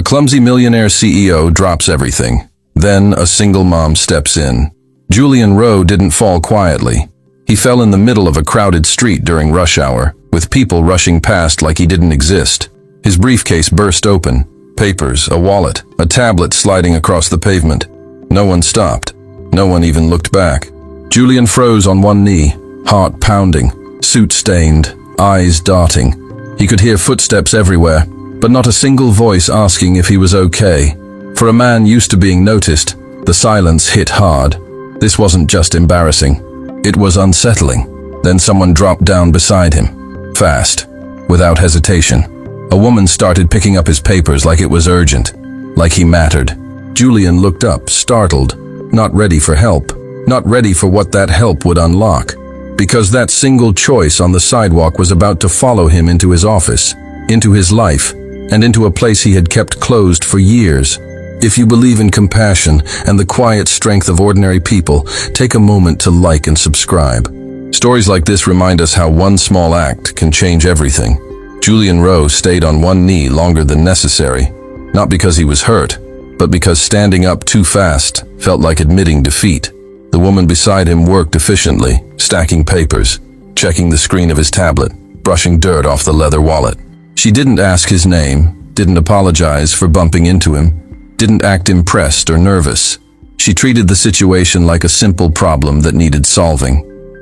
clumsy millionaire CEO drops everything. Then a single mom steps in. Julian Rowe didn't fall quietly. He fell in the middle of a crowded street during rush hour, with people rushing past like he didn't exist. His briefcase burst open. Papers, a wallet, a tablet sliding across the pavement. No one stopped. No one even looked back. Julian froze on one knee, heart pounding, suit stained, eyes darting. He could hear footsteps everywhere, but not a single voice asking if he was okay. For a man used to being noticed, the silence hit hard. This wasn't just embarrassing. It was unsettling. Then someone dropped down beside him. Fast, without hesitation. A woman started picking up his papers like it was urgent, like he mattered. Julian looked up, startled, not ready for help, not ready for what that help would unlock. Because that single choice on the sidewalk was about to follow him into his office, into his life, and into a place he had kept closed for years. If you believe in compassion and the quiet strength of ordinary people, take a moment to like and subscribe. Stories like this remind us how one small act can change everything. Julian Rowe stayed on one knee longer than necessary, not because he was hurt, but because standing up too fast felt like admitting defeat. The woman beside him worked efficiently, stacking papers, checking the screen of his tablet, brushing dirt off the leather wallet. She didn't ask his name, didn't apologize for bumping into him, didn't act impressed or nervous. She treated the situation like a simple problem that needed solving,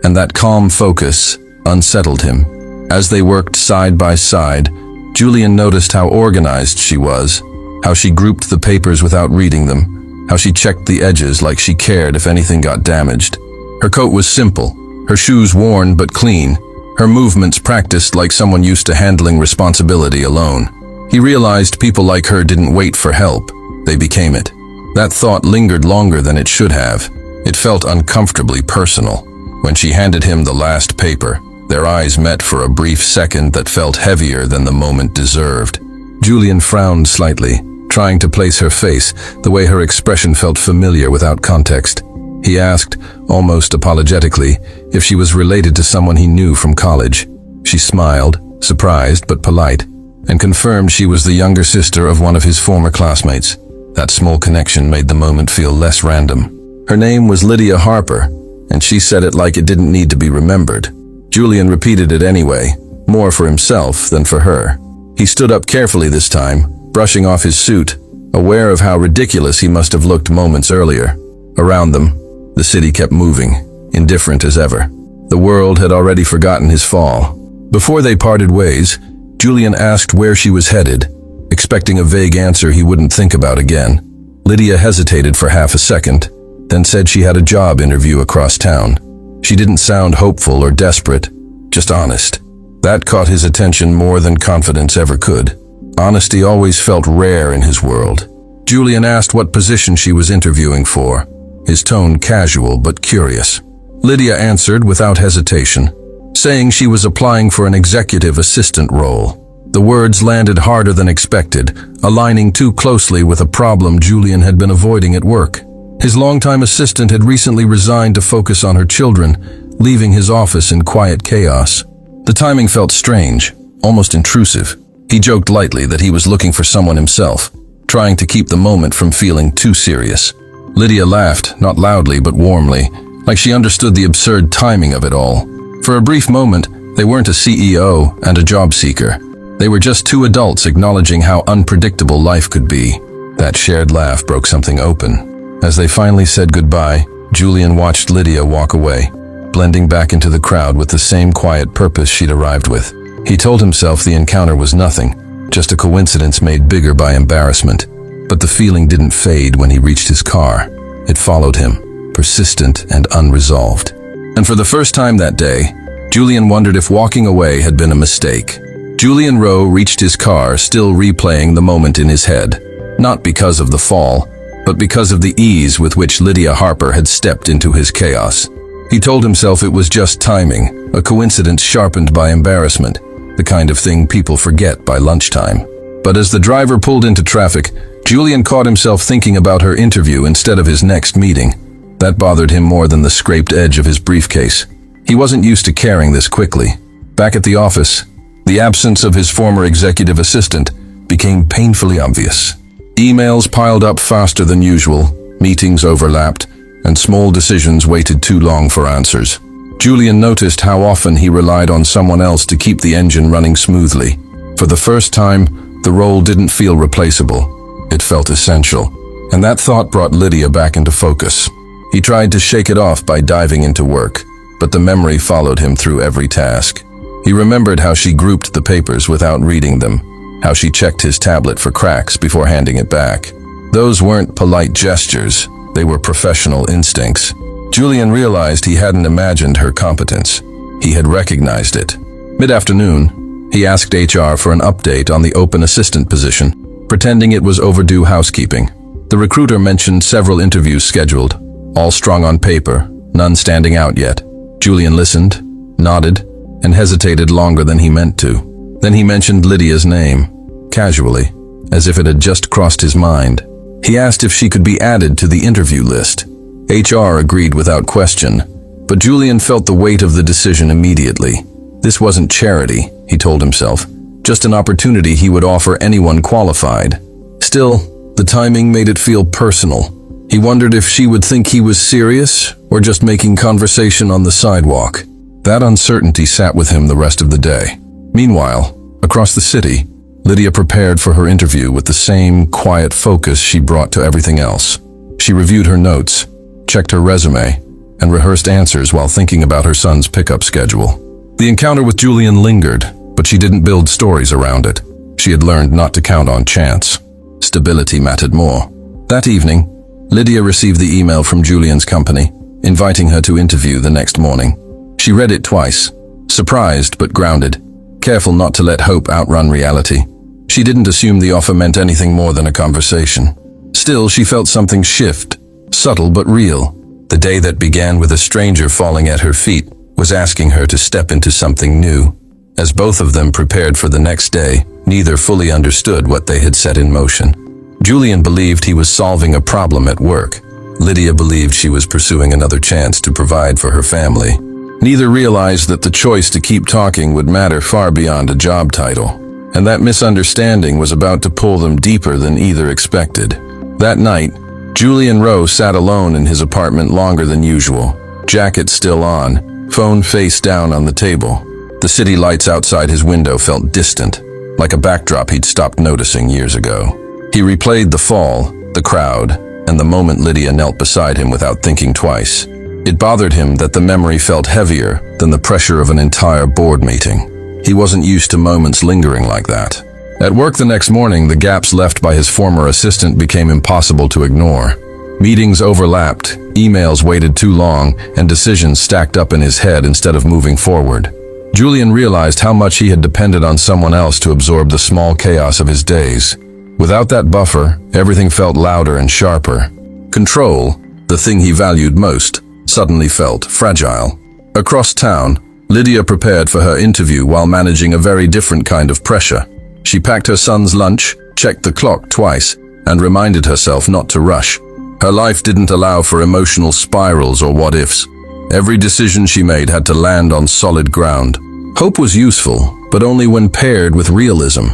and that calm focus unsettled him. As they worked side by side, Julian noticed how organized she was, how she grouped the papers without reading them, how she checked the edges like she cared if anything got damaged. Her coat was simple, her shoes worn but clean, her movements practiced like someone used to handling responsibility alone. He realized people like her didn't wait for help. They became it. That thought lingered longer than it should have. It felt uncomfortably personal. When she handed him the last paper, their eyes met for a brief second that felt heavier than the moment deserved. Julian frowned slightly, trying to place her face, the way her expression felt familiar without context. He asked, almost apologetically, if she was related to someone he knew from college. She smiled, surprised but polite, and confirmed she was the younger sister of one of his former classmates. That small connection made the moment feel less random. Her name was Lydia Harper, and she said it like it didn't need to be remembered. Julian repeated it anyway, more for himself than for her. He stood up carefully this time, brushing off his suit, aware of how ridiculous he must have looked moments earlier. Around them, the city kept moving, indifferent as ever. The world had already forgotten his fall. Before they parted ways, Julian asked where she was headed, expecting a vague answer he wouldn't think about again. Lydia hesitated for half a second, then said she had a job interview across town. She didn't sound hopeful or desperate, just honest. That caught his attention more than confidence ever could. Honesty always felt rare in his world. Julian asked what position she was interviewing for, his tone casual but curious. Lydia answered without hesitation, saying she was applying for an executive assistant role. The words landed harder than expected, aligning too closely with a problem Julian had been avoiding at work. His longtime assistant had recently resigned to focus on her children, leaving his office in quiet chaos. The timing felt strange, almost intrusive. He joked lightly that he was looking for someone himself, trying to keep the moment from feeling too serious. Lydia laughed, not loudly but warmly, like she understood the absurd timing of it all. For a brief moment, they weren't a CEO and a job seeker. They were just two adults acknowledging how unpredictable life could be. That shared laugh broke something open. As they finally said goodbye, Julian watched Lydia walk away, blending back into the crowd with the same quiet purpose she'd arrived with. He told himself the encounter was nothing, just a coincidence made bigger by embarrassment. But the feeling didn't fade when he reached his car. It followed him, persistent and unresolved. And for the first time that day, Julian wondered if walking away had been a mistake. Julian Rowe reached his car, still replaying the moment in his head, not because of the fall, but because of the ease with which Lydia Harper had stepped into his chaos. He told himself it was just timing, a coincidence sharpened by embarrassment, the kind of thing people forget by lunchtime. But as the driver pulled into traffic, Julian caught himself thinking about her interview instead of his next meeting. That bothered him more than the scraped edge of his briefcase. He wasn't used to caring this quickly. Back at the office, the absence of his former executive assistant became painfully obvious. Emails piled up faster than usual, meetings overlapped, and small decisions waited too long for answers. Julian noticed how often he relied on someone else to keep the engine running smoothly. For the first time, the role didn't feel replaceable. It felt essential. And that thought brought Lydia back into focus. He tried to shake it off by diving into work, but the memory followed him through every task. He remembered how she grouped the papers without reading them, how she checked his tablet for cracks before handing it back. Those weren't polite gestures, they were professional instincts. Julian realized he hadn't imagined her competence. He had recognized it. Mid-afternoon, he asked HR for an update on the open assistant position, pretending it was overdue housekeeping. The recruiter mentioned several interviews scheduled, all strong on paper, none standing out yet. Julian listened, nodded, and hesitated longer than he meant to. Then he mentioned Lydia's name, casually, as if it had just crossed his mind. He asked if she could be added to the interview list. HR agreed without question, but Julian felt the weight of the decision immediately. This wasn't charity, he told himself, just an opportunity he would offer anyone qualified. Still, the timing made it feel personal. He wondered if she would think he was serious or just making conversation on the sidewalk. That uncertainty sat with him the rest of the day. Meanwhile, across the city, Lydia prepared for her interview with the same quiet focus she brought to everything else. She reviewed her notes, checked her resume, and rehearsed answers while thinking about her son's pickup schedule. The encounter with Julian lingered, but she didn't build stories around it. She had learned not to count on chance. Stability mattered more. That evening, Lydia received the email from Julian's company, inviting her to interview the next morning. She read it twice, surprised but grounded, careful not to let hope outrun reality. She didn't assume the offer meant anything more than a conversation. Still, she felt something shift, subtle but real. The day that began with a stranger falling at her feet was asking her to step into something new. As both of them prepared for the next day, neither fully understood what they had set in motion. Julian believed he was solving a problem at work. Lydia believed she was pursuing another chance to provide for her family. Neither realized that the choice to keep talking would matter far beyond a job title, and that misunderstanding was about to pull them deeper than either expected. That night, Julian Rowe sat alone in his apartment longer than usual, jacket still on, phone face down on the table. The city lights outside his window felt distant, like a backdrop he'd stopped noticing years ago. He replayed the fall, the crowd, and the moment Lydia knelt beside him without thinking twice. It bothered him that the memory felt heavier than the pressure of an entire board meeting. He wasn't used to moments lingering like that. At work the next morning, the gaps left by his former assistant became impossible to ignore. Meetings overlapped, emails waited too long, and decisions stacked up in his head instead of moving forward. Julian realized how much he had depended on someone else to absorb the small chaos of his days. Without that buffer, everything felt louder and sharper. Control, the thing he valued most, suddenly felt fragile. Across town, Lydia prepared for her interview while managing a very different kind of pressure. She packed her son's lunch, checked the clock twice, and reminded herself not to rush. Her life didn't allow for emotional spirals or what-ifs. Every decision she made had to land on solid ground. Hope was useful, but only when paired with realism.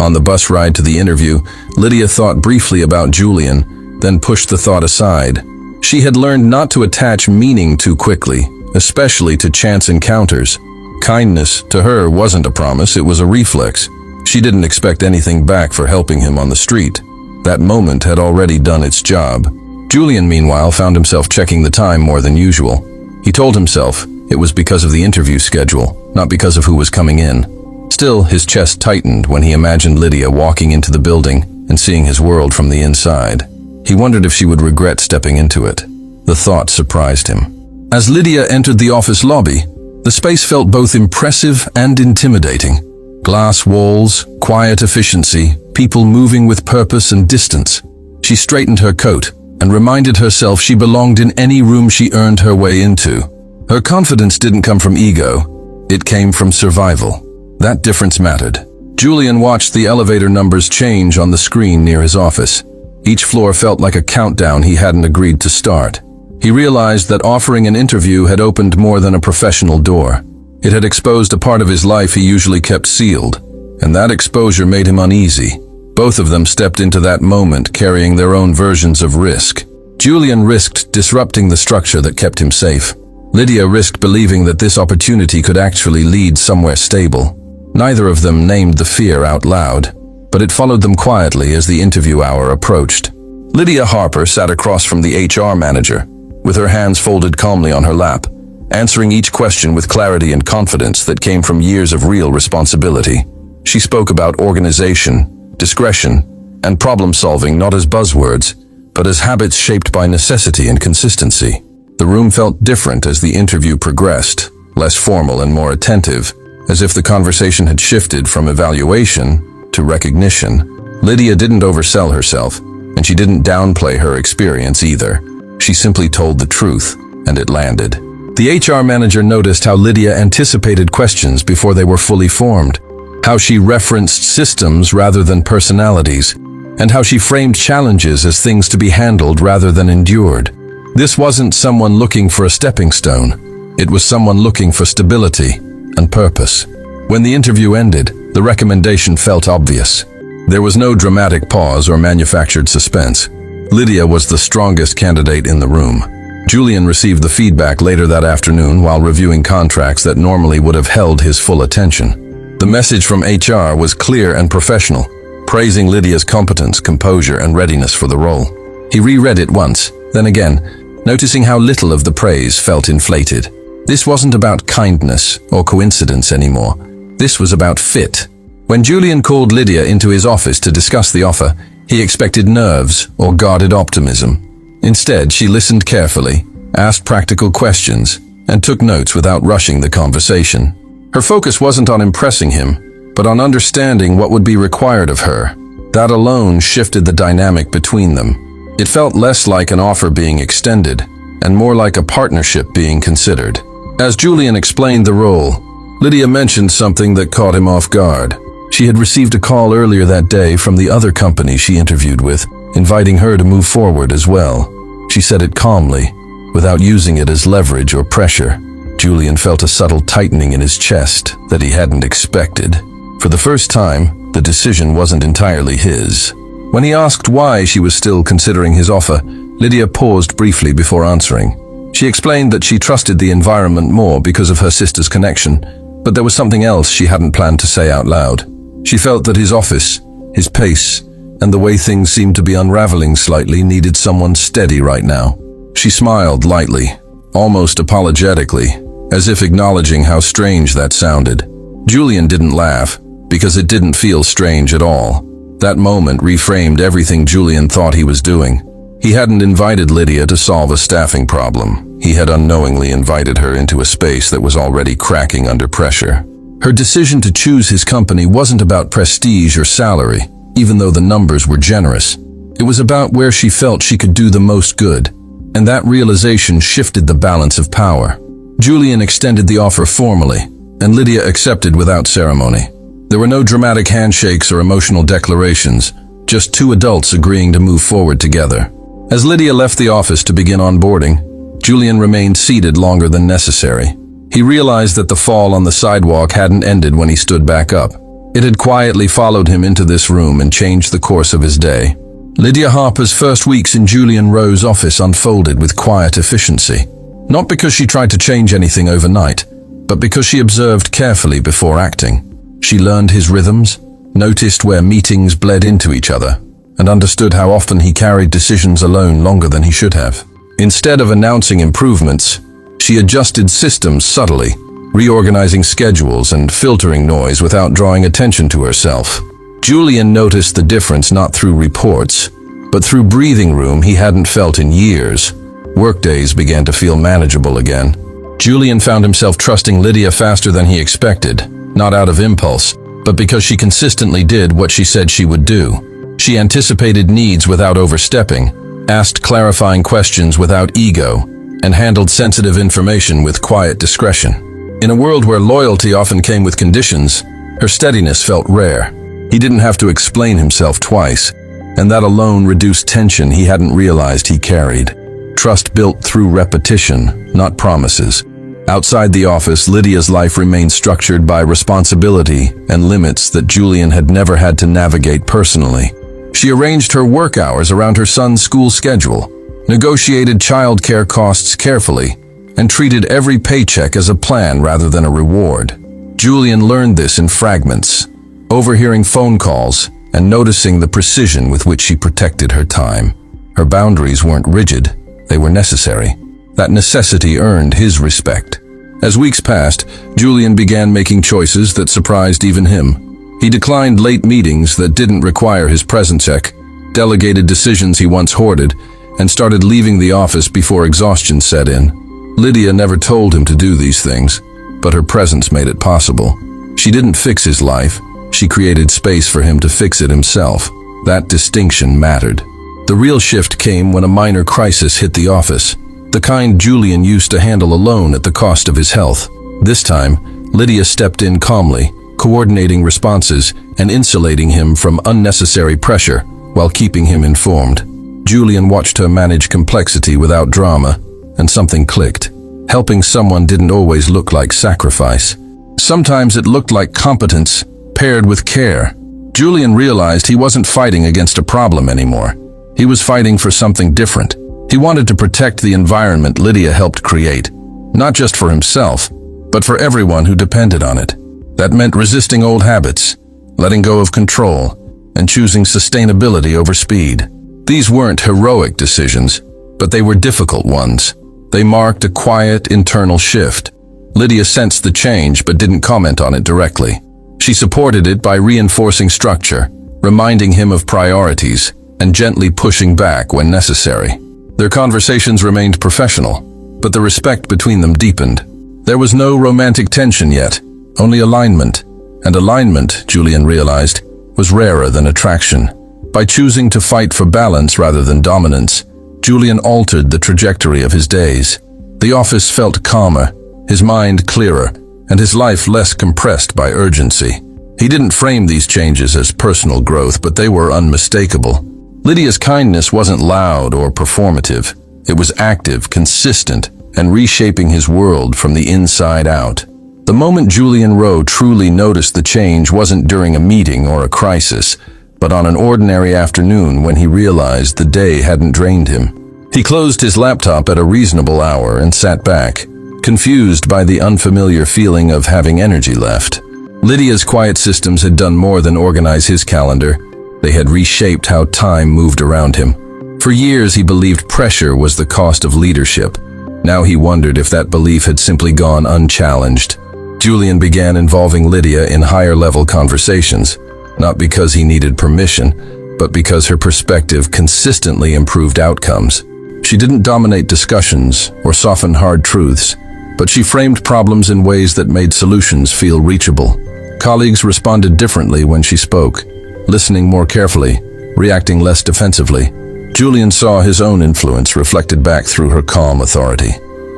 On the bus ride to the interview, Lydia thought briefly about Julian, then pushed the thought aside. She had learned not to attach meaning too quickly, especially to chance encounters. Kindness, to her, wasn't a promise, it was a reflex. She didn't expect anything back for helping him on the street. That moment had already done its job. Julian, meanwhile, found himself checking the time more than usual. He told himself it was because of the interview schedule, not because of who was coming in. Still, his chest tightened when he imagined Lydia walking into the building and seeing his world from the inside. He wondered if she would regret stepping into it. The thought surprised him. As Lydia entered the office lobby, the space felt both impressive and intimidating. Glass walls, quiet efficiency, people moving with purpose and distance. She straightened her coat and reminded herself she belonged in any room she earned her way into. Her confidence didn't come from ego, it came from survival. That difference mattered. Julian watched the elevator numbers change on the screen near his office. Each floor felt like a countdown he hadn't agreed to start. He realized that offering an interview had opened more than a professional door. It had exposed a part of his life he usually kept sealed, and that exposure made him uneasy. Both of them stepped into that moment carrying their own versions of risk. Julian risked disrupting the structure that kept him safe. Lydia risked believing that this opportunity could actually lead somewhere stable. Neither of them named the fear out loud, but it followed them quietly as the interview hour approached. Lydia Harper sat across from the HR manager, with her hands folded calmly on her lap, answering each question with clarity and confidence that came from years of real responsibility. She spoke about organization, discretion, and problem-solving not as buzzwords, but as habits shaped by necessity and consistency. The room felt different as the interview progressed, less formal and more attentive, as if the conversation had shifted from evaluation to recognition. Lydia didn't oversell herself, and she didn't downplay her experience either. She simply told the truth, and it landed. The HR manager noticed how Lydia anticipated questions before they were fully formed, how she referenced systems rather than personalities, and how she framed challenges as things to be handled rather than endured. This wasn't someone looking for a stepping stone. It was someone looking for stability and purpose. When the interview ended, the recommendation felt obvious. There was no dramatic pause or manufactured suspense. Lydia was the strongest candidate in the room. Julian received the feedback later that afternoon while reviewing contracts that normally would have held his full attention. The message from HR was clear and professional, praising Lydia's competence, composure, and readiness for the role. He reread it once, then again, noticing how little of the praise felt inflated. This wasn't about kindness or coincidence anymore. This was about fit. When Julian called Lydia into his office to discuss the offer, he expected nerves or guarded optimism. Instead, she listened carefully, asked practical questions, and took notes without rushing the conversation. Her focus wasn't on impressing him, but on understanding what would be required of her. That alone shifted the dynamic between them. It felt less like an offer being extended, and more like a partnership being considered. As Julian explained the role, Lydia mentioned something that caught him off guard. She had received a call earlier that day from the other company she interviewed with, inviting her to move forward as well. She said it calmly, without using it as leverage or pressure. Julian felt a subtle tightening in his chest that he hadn't expected. For the first time, the decision wasn't entirely his. When he asked why she was still considering his offer, Lydia paused briefly before answering. She explained that she trusted the environment more because of her sister's connection, but there was something else she hadn't planned to say out loud. She felt that his office, his pace, and the way things seemed to be unraveling slightly needed someone steady right now. She smiled lightly, almost apologetically, as if acknowledging how strange that sounded. Julian didn't laugh, because it didn't feel strange at all. That moment reframed everything Julian thought he was doing. He hadn't invited Lydia to solve a staffing problem. He had unknowingly invited her into a space that was already cracking under pressure. Her decision to choose his company wasn't about prestige or salary, even though the numbers were generous. It was about where she felt she could do the most good, and that realization shifted the balance of power. Julian extended the offer formally, and Lydia accepted without ceremony. There were no dramatic handshakes or emotional declarations, just two adults agreeing to move forward together. As Lydia left the office to begin onboarding, Julian remained seated longer than necessary. He realized that the fall on the sidewalk hadn't ended when he stood back up. It had quietly followed him into this room and changed the course of his day. Lydia Harper's first weeks in Julian Rowe's office unfolded with quiet efficiency. Not because she tried to change anything overnight, but because she observed carefully before acting. She learned his rhythms, noticed where meetings bled into each other, and understood how often he carried decisions alone longer than he should have. Instead of announcing improvements, she adjusted systems subtly, reorganizing schedules and filtering noise without drawing attention to herself. Julian noticed the difference not through reports, but through breathing room he hadn't felt in years. Workdays began to feel manageable again. Julian found himself trusting Lydia faster than he expected, not out of impulse, but because she consistently did what she said she would do. She anticipated needs without overstepping, asked clarifying questions without ego, and handled sensitive information with quiet discretion. In a world where loyalty often came with conditions, her steadiness felt rare. He didn't have to explain himself twice, and that alone reduced tension he hadn't realized he carried. Trust built through repetition, not promises. Outside the office, Lydia's life remained structured by responsibility and limits that Julian had never had to navigate personally. She arranged her work hours around her son's school schedule, negotiated childcare costs carefully, and treated every paycheck as a plan rather than a reward. Julian learned this in fragments, overhearing phone calls and noticing the precision with which she protected her time. Her boundaries weren't rigid, they were necessary. That necessity earned his respect. As weeks passed, Julian began making choices that surprised even him. He declined late meetings that didn't require his presence check, delegated decisions he once hoarded, and started leaving the office before exhaustion set in. Lydia never told him to do these things, but her presence made it possible. She didn't fix his life, she created space for him to fix it himself. That distinction mattered. The real shift came when a minor crisis hit the office, the kind Julian used to handle alone at the cost of his health. This time, Lydia stepped in calmly, coordinating responses and insulating him from unnecessary pressure while keeping him informed. Julian watched her manage complexity without drama, and something clicked. Helping someone didn't always look like sacrifice. Sometimes it looked like competence paired with care. Julian realized he wasn't fighting against a problem anymore. He was fighting for something different. He wanted to protect the environment Lydia helped create, not just for himself, but for everyone who depended on it. That meant resisting old habits, letting go of control, and choosing sustainability over speed. These weren't heroic decisions, but they were difficult ones. They marked a quiet, internal shift. Lydia sensed the change but didn't comment on it directly. She supported it by reinforcing structure, reminding him of priorities, and gently pushing back when necessary. Their conversations remained professional, but the respect between them deepened. There was no romantic tension yet, only alignment. And alignment, Julian realized, was rarer than attraction. By choosing to fight for balance rather than dominance, Julian altered the trajectory of his days. The office felt calmer, his mind clearer, and his life less compressed by urgency. He didn't frame these changes as personal growth, but they were unmistakable. Lydia's kindness wasn't loud or performative. It was active, consistent, and reshaping his world from the inside out. The moment Julian Rowe truly noticed the change wasn't during a meeting or a crisis, but on an ordinary afternoon when he realized the day hadn't drained him. He closed his laptop at a reasonable hour and sat back, confused by the unfamiliar feeling of having energy left. Lydia's quiet systems had done more than organize his calendar. They had reshaped how time moved around him. For years he believed pressure was the cost of leadership. Now he wondered if that belief had simply gone unchallenged. Julian began involving Lydia in higher-level conversations, not because he needed permission, but because her perspective consistently improved outcomes. She didn't dominate discussions or soften hard truths, but she framed problems in ways that made solutions feel reachable. Colleagues responded differently when she spoke, listening more carefully, reacting less defensively. Julian saw his own influence reflected back through her calm authority.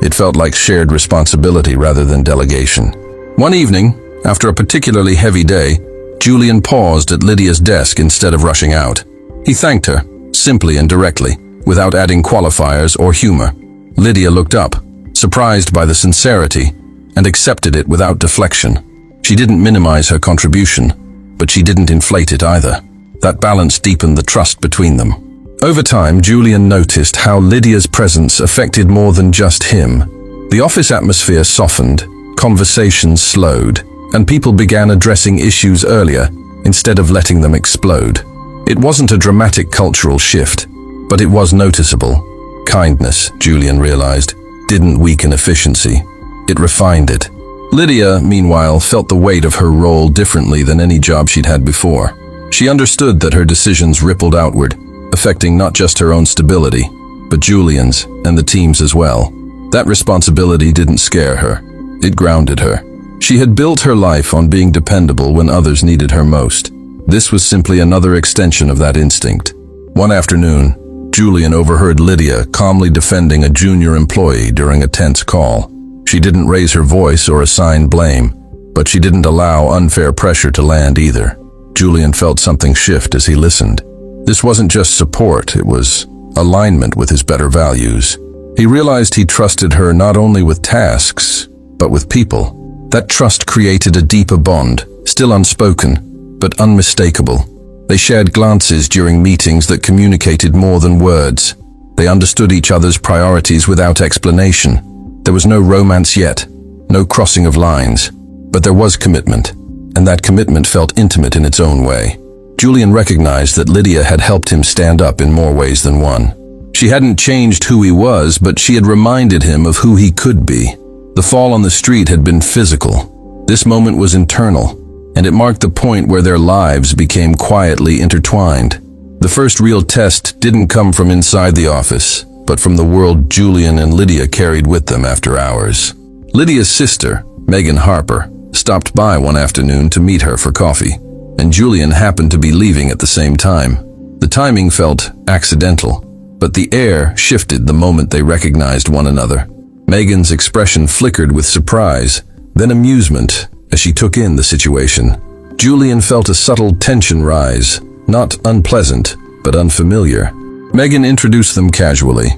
It felt like shared responsibility rather than delegation. One evening, after a particularly heavy day, Julian paused at Lydia's desk instead of rushing out. He thanked her, simply and directly, without adding qualifiers or humor. Lydia looked up, surprised by the sincerity, and accepted it without deflection. She didn't minimize her contribution, but she didn't inflate it either. That balance deepened the trust between them. Over time, Julian noticed how Lydia's presence affected more than just him. The office atmosphere softened, conversations slowed, and people began addressing issues earlier instead of letting them explode. It wasn't a dramatic cultural shift, but it was noticeable. Kindness, Julian realized, didn't weaken efficiency. It refined it. Lydia, meanwhile, felt the weight of her role differently than any job she'd had before. She understood that her decisions rippled outward, affecting not just her own stability, but Julian's and the team's as well. That responsibility didn't scare her. It grounded her. She had built her life on being dependable when others needed her most. This was simply another extension of that instinct. One afternoon, Julian overheard Lydia calmly defending a junior employee during a tense call. She didn't raise her voice or assign blame, but she didn't allow unfair pressure to land either. Julian felt something shift as he listened. This wasn't just support, it was alignment with his better values. He realized he trusted her not only with tasks, but with people. That trust created a deeper bond, still unspoken, but unmistakable. They shared glances during meetings that communicated more than words. They understood each other's priorities without explanation. There was no romance yet, no crossing of lines, but there was commitment, and that commitment felt intimate in its own way. Julian recognized that Lydia had helped him stand up in more ways than one. She hadn't changed who he was, but she had reminded him of who he could be. The fall on the street had been physical. This moment was internal, and it marked the point where their lives became quietly intertwined. The first real test didn't come from inside the office, but from the world Julian and Lydia carried with them after hours. Lydia's sister, Megan Harper, stopped by one afternoon to meet her for coffee, and Julian happened to be leaving at the same time. The timing felt accidental, but the air shifted the moment they recognized one another. Megan's expression flickered with surprise, then amusement, as she took in the situation. Julian felt a subtle tension rise, not unpleasant, but unfamiliar. Megan introduced them casually,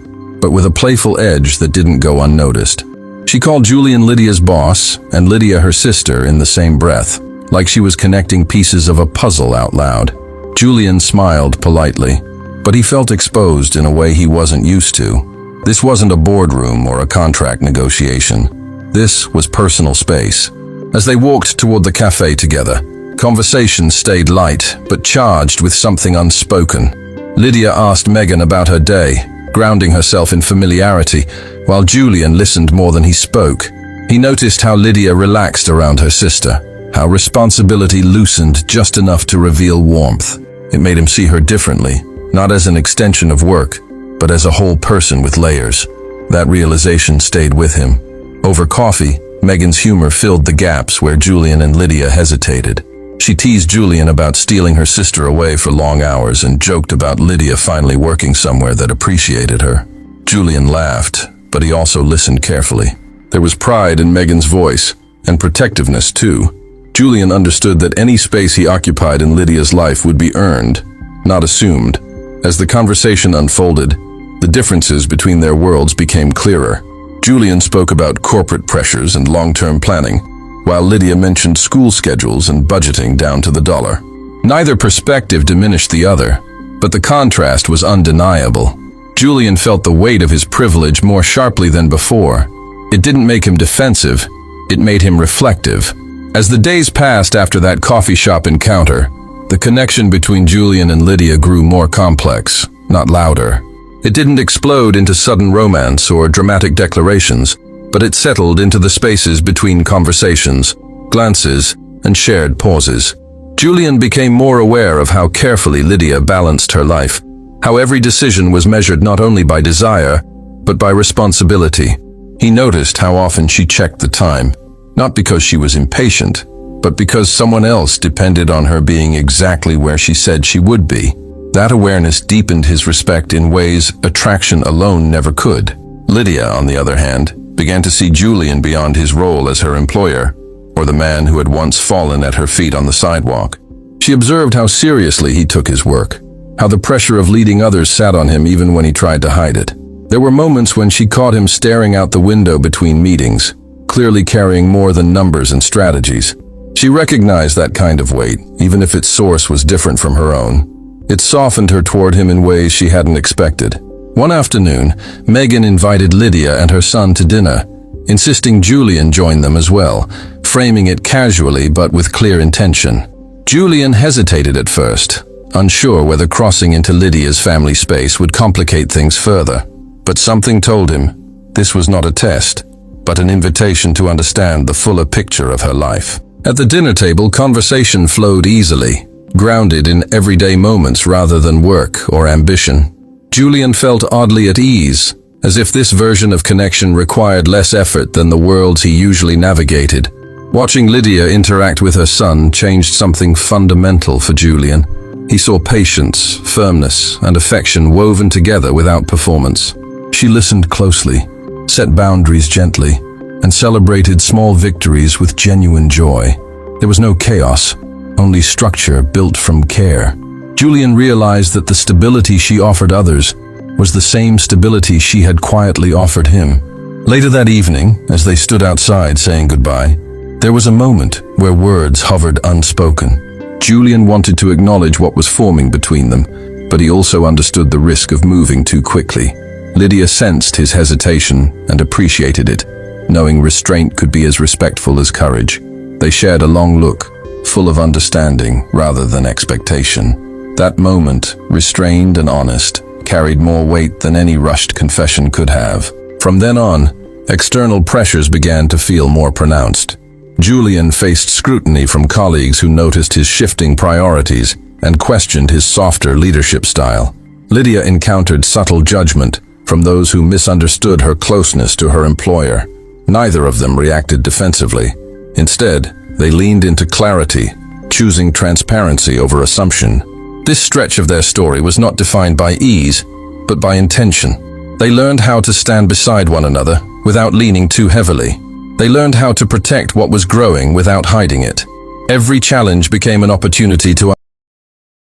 but with a playful edge that didn't go unnoticed. She called Julian Lydia's boss, and Lydia her sister in the same breath, like she was connecting pieces of a puzzle out loud. Julian smiled politely, but he felt exposed in a way he wasn't used to. This wasn't a boardroom or a contract negotiation. This was personal space. As they walked toward the cafe together, conversation stayed light, but charged with something unspoken. Lydia asked Megan about her day, grounding herself in familiarity, while Julian listened more than he spoke. He noticed how Lydia relaxed around her sister, how responsibility loosened just enough to reveal warmth. It made him see her differently, not as an extension of work, but as a whole person with layers. That realization stayed with him. Over coffee, Megan's humor filled the gaps where Julian and Lydia hesitated. She teased Julian about stealing her sister away for long hours and joked about Lydia finally working somewhere that appreciated her. Julian laughed, but he also listened carefully. There was pride in Megan's voice, and protectiveness too. Julian understood that any space he occupied in Lydia's life would be earned, not assumed. As the conversation unfolded, the differences between their worlds became clearer. Julian spoke about corporate pressures and long-term planning, while Lydia mentioned school schedules and budgeting down to the dollar. Neither perspective diminished the other, but the contrast was undeniable. Julian felt the weight of his privilege more sharply than before. It didn't make him defensive, it made him reflective. As the days passed after that coffee shop encounter, the connection between Julian and Lydia grew more complex, not louder. It didn't explode into sudden romance or dramatic declarations, but it settled into the spaces between conversations, glances, and shared pauses. Julian became more aware of how carefully Lydia balanced her life, how every decision was measured not only by desire, but by responsibility. He noticed how often she checked the time, not because she was impatient, but because someone else depended on her being exactly where she said she would be. That awareness deepened his respect in ways attraction alone never could. Lydia, on the other hand, began to see Julian beyond his role as her employer, or the man who had once fallen at her feet on the sidewalk. She observed how seriously he took his work, how the pressure of leading others sat on him even when he tried to hide it. There were moments when she caught him staring out the window between meetings, clearly carrying more than numbers and strategies. She recognized that kind of weight, even if its source was different from her own. It softened her toward him in ways she hadn't expected. One afternoon, Megan invited Lydia and her son to dinner, insisting Julian join them as well, framing it casually but with clear intention. Julian hesitated at first, unsure whether crossing into Lydia's family space would complicate things further. But something told him this was not a test, but an invitation to understand the fuller picture of her life. At the dinner table, conversation flowed easily, grounded in everyday moments rather than work or ambition. Julian felt oddly at ease, as if this version of connection required less effort than the worlds he usually navigated. Watching Lydia interact with her son changed something fundamental for Julian. He saw patience, firmness, and affection woven together without performance. She listened closely, set boundaries gently, and celebrated small victories with genuine joy. There was no chaos, only structure built from care. Julian realized that the stability she offered others was the same stability she had quietly offered him. Later that evening, as they stood outside saying goodbye, there was a moment where words hovered unspoken. Julian wanted to acknowledge what was forming between them, but he also understood the risk of moving too quickly. Lydia sensed his hesitation and appreciated it, knowing restraint could be as respectful as courage. They shared a long look, full of understanding rather than expectation. That moment, restrained and honest, carried more weight than any rushed confession could have. From then on, external pressures began to feel more pronounced. Julian faced scrutiny from colleagues who noticed his shifting priorities and questioned his softer leadership style. Lydia encountered subtle judgment from those who misunderstood her closeness to her employer. Neither of them reacted defensively. Instead, they leaned into clarity, choosing transparency over assumption. This stretch of their story was not defined by ease, but by intention. They learned how to stand beside one another without leaning too heavily. They learned how to protect what was growing without hiding it. Every challenge became an opportunity to